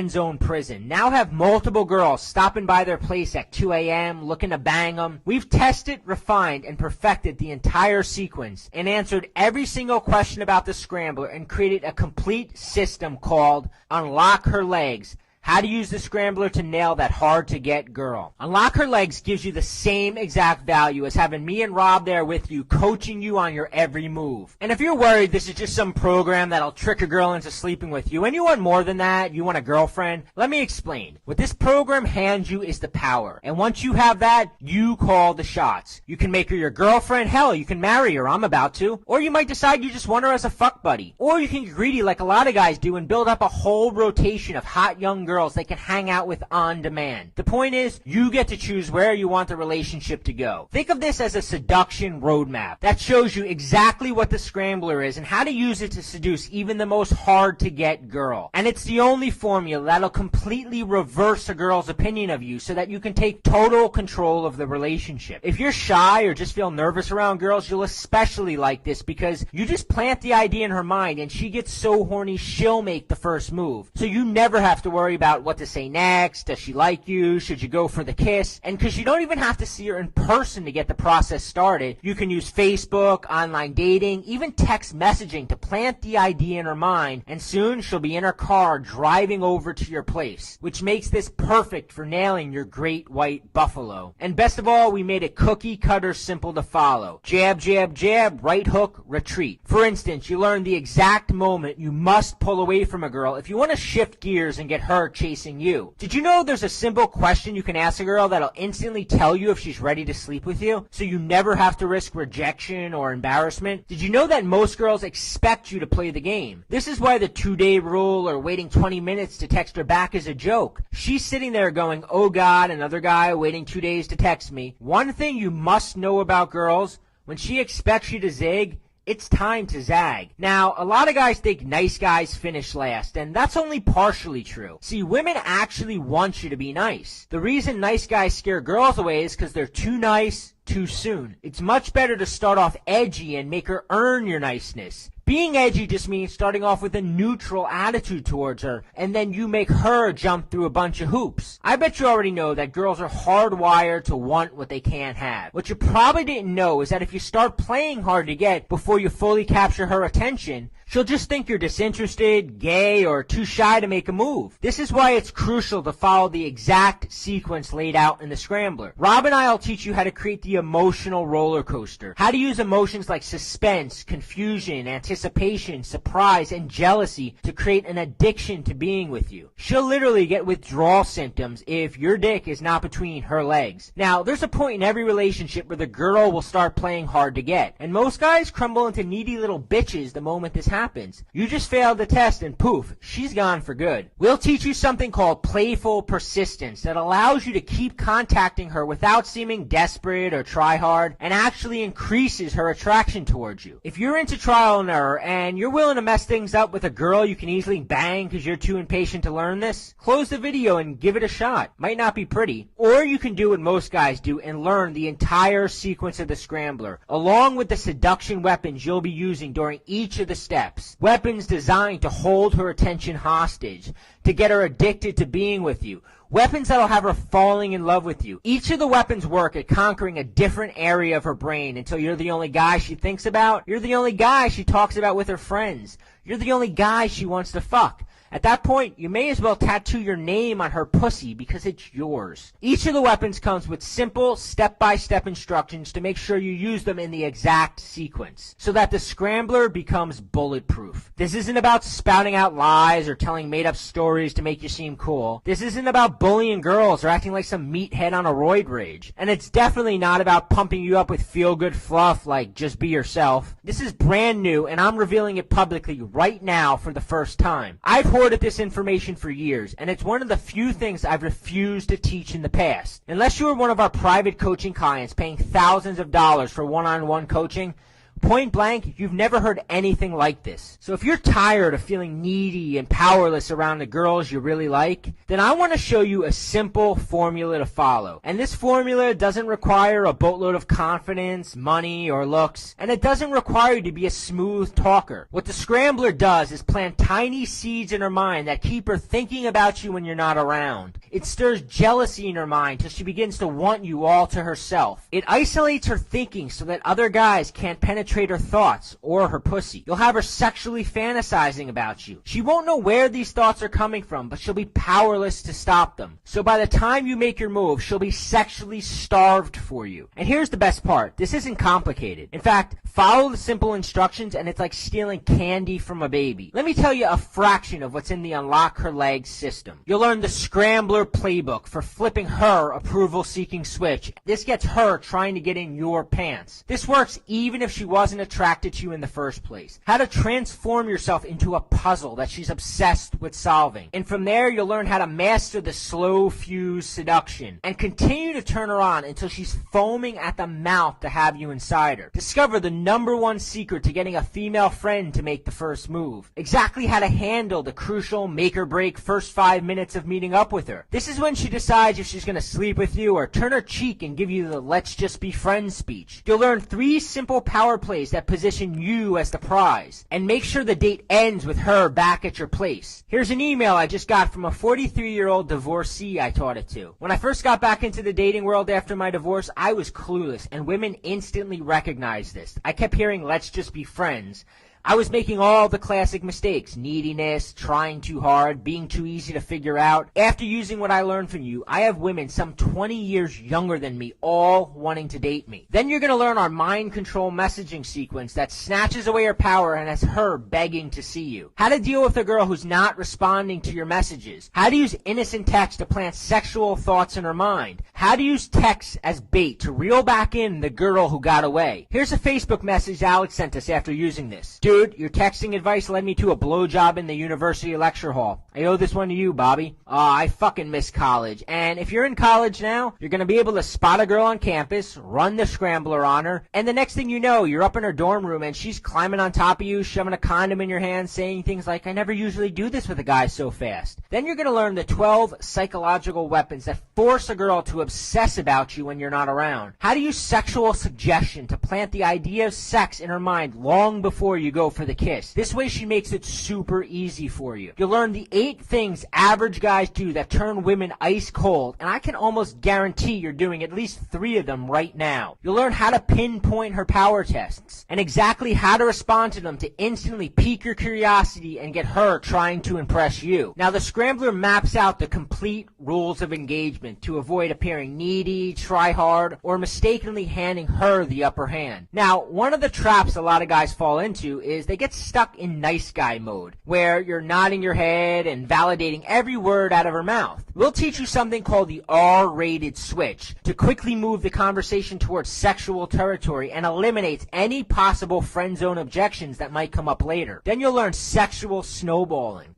zone prison. Now have multiple girls stopping by their place at 2 a.m. looking to bang them. We've tested, refined, and perfected the entire sequence and answered every single question about the Scrambler and created a complete system called Unlock Her Legs. How to use the Scrambler to nail that hard-to-get girl. Unlock Her Legs gives you the same exact value as having me and Rob there with you, coaching you on your every move. And if you're worried this is just some program that'll trick a girl into sleeping with you, and you want more than that, you want a girlfriend, let me explain. What this program hands you is the power. And once you have that, you call the shots. You can make her your girlfriend. Hell, you can marry her. I'm about to. Or you might decide you just want her as a fuck buddy. Or you can get greedy like a lot of guys do and build up a whole rotation of hot young girls they can hang out with on demand. The point is, you get to choose where you want the relationship to go. Think of this as a seduction roadmap that shows you exactly what the Scrambler is and how to use it to seduce even the most hard-to-get girl. And it's the only formula that'll completely reverse a girl's opinion of you so that you can take total control of the relationship. If you're shy or just feel nervous around girls, you'll especially like this because you just plant the idea in her mind and she gets so horny she'll make the first move. So you never have to worry about what to say next. Does she like you? Should you go for the kiss? And because you don't even have to see her in person to get the process started, you can use Facebook, online dating, even text messaging to plant the idea in her mind, and soon she'll be in her car driving over to your place, which makes this perfect for nailing your great white buffalo. And best of all, we made it cookie cutter simple to follow. Jab, jab, jab, right hook, retreat. For instance, you learn the exact moment you must pull away from a girl if you want to shift gears and get her chasing you. Did you know there's a simple question you can ask a girl that'll instantly tell you if she's ready to sleep with you, so you never have to risk rejection or embarrassment? Did you know that most girls expect you to play the game? This is why the 2-day rule or waiting 20 minutes to text her back is a joke. She's sitting there going, oh God, another guy waiting 2 days to text me. One thing you must know about girls, when she expects you to zig, it's time to zag. Now, a lot of guys think nice guys finish last, and that's only partially true. See, women actually want you to be nice. The reason nice guys scare girls away is because they're too nice too soon. It's much better to start off edgy and make her earn your niceness. Being edgy just means starting off with a neutral attitude towards her, and then you make her jump through a bunch of hoops. I bet you already know that girls are hardwired to want what they can't have. What you probably didn't know is that if you start playing hard to get before you fully capture her attention, she'll just think you're disinterested, gay, or too shy to make a move. This is why it's crucial to follow the exact sequence laid out in the Scrambler. Rob and I will teach you how to create the emotional roller coaster, how to use emotions like suspense, confusion, anticipation, surprise, and jealousy to create an addiction to being with you. She'll literally get withdrawal symptoms if your dick is not between her legs. Now, there's a point in every relationship where the girl will start playing hard to get, and most guys crumble into needy little bitches the moment this happens. You just failed the test and poof, she's gone for good. We'll teach you something called playful persistence that allows you to keep contacting her without seeming desperate or try hard, and actually increases her attraction towards you. If you're into trial and error and you're willing to mess things up with a girl you can easily bang because you're too impatient to learn this, close the video and give it a shot. Might not be pretty. Or you can do what most guys do and learn the entire sequence of the Scrambler, along with the seduction weapons you'll be using during each of the steps. Weapons designed to hold her attention hostage, to get her addicted to being with you. Weapons that'll have her falling in love with you. Each of the weapons work at conquering a different area of her brain until you're the only guy she thinks about. You're the only guy she talks about with her friends. You're the only guy she wants to fuck. At that point, you may as well tattoo your name on her pussy because it's yours. Each of the weapons comes with simple, step-by-step instructions to make sure you use them in the exact sequence, so that the Scrambler becomes bulletproof. This isn't about spouting out lies or telling made-up stories to make you seem cool. This isn't about bullying girls or acting like some meathead on a roid rage. And it's definitely not about pumping you up with feel-good fluff like just be yourself. This is brand new, and I'm revealing it publicly right now for the first time. I've hoarded this information for years, and it's one of the few things I've refused to teach in the past. Unless you are one of our private coaching clients paying thousands of dollars for one-on-one coaching, Point blank, you've never heard anything like this. So if you're tired of feeling needy and powerless around the girls you really like, then I want to show you a simple formula to follow. And this formula doesn't require a boatload of confidence, money, or looks, and it doesn't require you to be a smooth talker. What the Scrambler does is plant tiny seeds in her mind that keep her thinking about you when you're not around. It stirs jealousy in her mind till she begins to want you all to herself. It isolates her thinking so that other guys can't penetrate her thoughts or her pussy. You'll have her sexually fantasizing about you. She won't know where these thoughts are coming from, but she'll be powerless to stop them. So by the time you make your move, she'll be sexually starved for you. And here's the best part. This isn't complicated. In fact, follow the simple instructions and it's like stealing candy from a baby. Let me tell you a fraction of what's in the Unlock Her Legs system. You'll learn the Scrambler playbook for flipping her approval-seeking switch. This gets her trying to get in your pants. This works even if she wasn't attracted to you in the first place. How to transform yourself into a puzzle that she's obsessed with solving. And from there, you'll learn how to master the slow fuse seduction and continue to turn her on until she's foaming at the mouth to have you inside her. Discover the #1 secret to getting a female friend to make the first move. Exactly how to handle the crucial make or break first 5 minutes of meeting up with her. This is when she decides if she's going to sleep with you or turn her cheek and give you the let's just be friends speech. You'll learn 3 simple power plays that position you as the prize and make sure the date ends with her back at your place. Here's an email I just got from a 43-year-old divorcee I taught it to. When I first got back into the dating world after my divorce, I was clueless and women instantly recognized this. I kept hearing let's just be friends. I was making all the classic mistakes: neediness, trying too hard, being too easy to figure out. After using what I learned from you, I have women some 20 years younger than me all wanting to date me. Then you're going to learn our mind control messaging sequence that snatches away her power and has her begging to see you. How to deal with a girl who's not responding to your messages. How to use innocent text to plant sexual thoughts in her mind. How to use text as bait to reel back in the girl who got away. Here's a Facebook message Alex sent us after using this. Dude, your texting advice led me to a blowjob in the university lecture hall. I owe this one to you, Bobby. I fucking miss college. And if you're in college now, you're going to be able to spot a girl on campus, run the Scrambler on her, and the next thing you know, you're up in her dorm room and she's climbing on top of you, shoving a condom in your hand, saying things like, I never usually do this with a guy so fast. Then you're going to learn the 12 psychological weapons that force a girl to obsess about you when you're not around. How to use sexual suggestion to plant the idea of sex in her mind long before you go for the kiss. This way she makes it super easy for you. You'll learn the 8 things average guys do that turn women ice cold, and I can almost guarantee you're doing at least 3 of them right now. You'll learn how to pinpoint her power tests and exactly how to respond to them to instantly pique your curiosity and get her trying to impress you. Now the Scrambler maps out the complete rules of engagement to avoid appearing needy, try hard, or mistakenly handing her the upper hand. Now, one of the traps a lot of guys fall into is they get stuck in nice guy mode, where you're nodding your head and validating every word out of her mouth. We'll teach you something called the R-rated switch to quickly move the conversation towards sexual territory and eliminates any possible friend zone objections that might come up later. Then you'll learn sexual snowballing.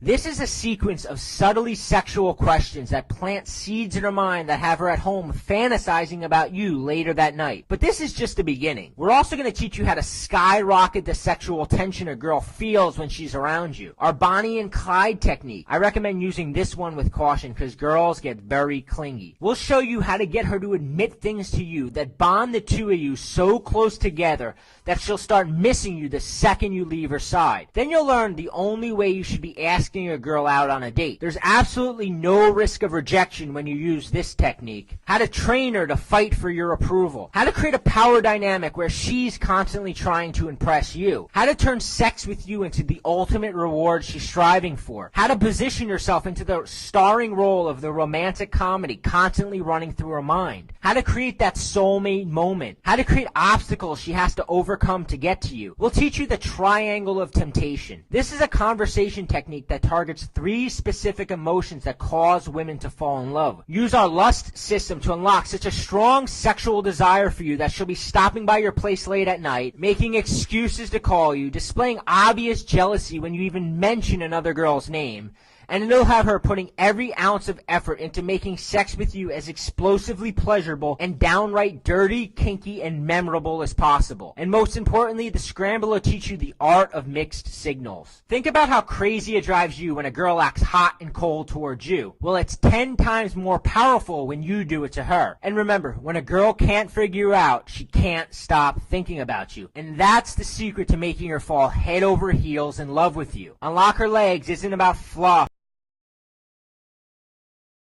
This is a sequence of subtly sexual questions that plant seeds in her mind that have her at home fantasizing about you later that night. But this is just the beginning. We're also going to teach you how to skyrocket the sexual tension a girl feels when she's around you. Our Bonnie and Clyde technique. I recommend using this one with caution because girls get very clingy. We'll show you how to get her to admit things to you that bond the two of you so close together that she'll start missing you the second you leave her side. Then you'll learn the only way you should be asking a girl out on a date. There's absolutely no risk of rejection when you use this technique. How to train her to fight for your approval. How to create a power dynamic where she's constantly trying to impress you. How to turn sex with you into the ultimate reward she's striving for. How to position yourself into the starring role of the romantic comedy constantly running through her mind. How to create that soulmate moment. How to create obstacles she has to overcome to get to you. We'll teach you the triangle of temptation. This is a conversation technique that targets 3 specific emotions that cause women to fall in love. Use our lust system to unlock such a strong sexual desire for you that she'll be stopping by your place late at night, making excuses to call you, displaying obvious jealousy when you even mention another girl's name, and it'll have her putting every ounce of effort into making sex with you as explosively pleasurable and downright dirty, kinky, and memorable as possible. And most importantly, the Scrambler will teach you the art of mixed signals. Think about how crazy it drives you when a girl acts hot and cold towards you. Well, it's 10 times more powerful when you do it to her. And remember, when a girl can't figure you out, she can't stop thinking about you. And that's the secret to making her fall head over heels in love with you. Unlock her legs isn't about fluff.